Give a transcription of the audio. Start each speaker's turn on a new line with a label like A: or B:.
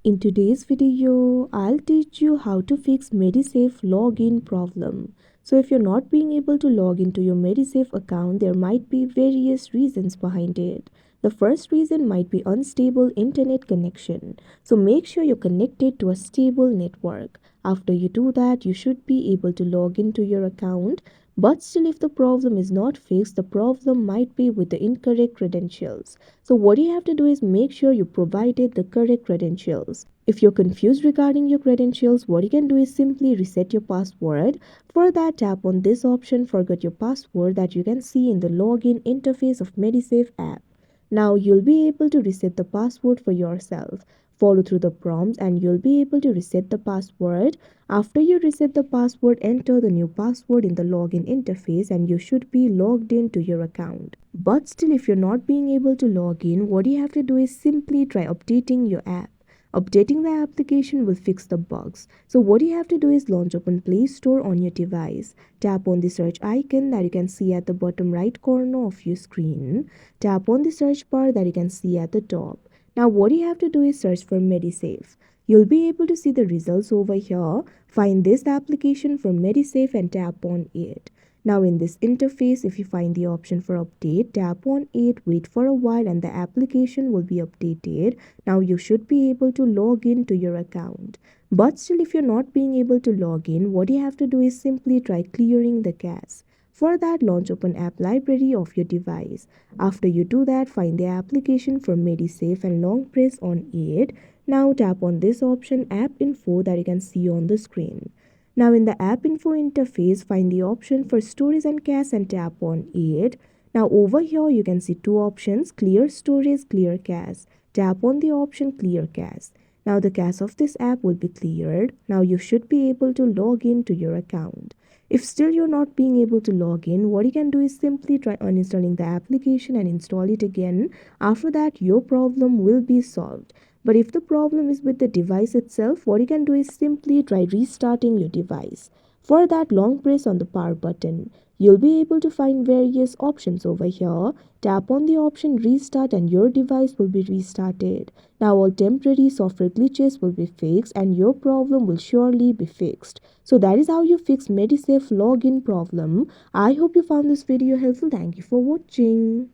A: In today's video, I'll teach you how to fix Medisafe login problem. So if you're not being able to log into your Medisafe account, there might be various reasons behind it. The first reason might be unstable internet connection. So make sure you're connected to a stable network. After you do that, you should be able to log into your account. But still, if the problem is not fixed, the problem might be with the incorrect credentials. So what you have to do is make sure you provided the correct credentials. If you're confused regarding your credentials, what you can do is simply reset your password. For that, tap on this option, forget your password, that you can see in the login interface of Medisafe app. Now you'll be able to reset the password for yourself. Follow through the prompts and you'll be able to reset the password. After you reset the password, enter the new password in the login interface and you should be logged into your account. But still, if you're not being able to log in, what you have to do is simply try updating your app. Updating the application will fix the bugs. So what you have to do is launch open Play Store on your device. Tap on the search icon that you can see at the bottom right corner of your screen. Tap on the search bar that you can see at the top. Now what you have to do is search for Medisafe. You'll be able to see the results over here. Find this application for Medisafe and tap on it. Now in this interface, if you find the option for update, tap on it, wait for a while and the application will be updated. Now you should be able to log in to your account. But still, if you're not being able to log in, what you have to do is simply try clearing the cache. For that, launch open app library of your device. After you do that, find the application for Medisafe and long press on it. Now tap on this option, app info, that you can see on the screen. Now in the app info interface, find the option for storage and cache and tap on it. Now over here you can see two options, clear storage, clear cache. Tap on the option clear cache. Now the cache of this app will be cleared. Now you should be able to log in to your account. If still you're not being able to log in, what you can do is simply try uninstalling the application and install it again. After that, your problem will be solved. But if the problem is with the device itself, what you can do is simply try restarting your device. For that, long press on the power button. You'll be able to find various options over here. Tap on the option restart and your device will be restarted. Now all temporary software glitches will be fixed and your problem will surely be fixed. So that is how you fix Medisafe login problem. I hope you found this video helpful. Thank you for watching.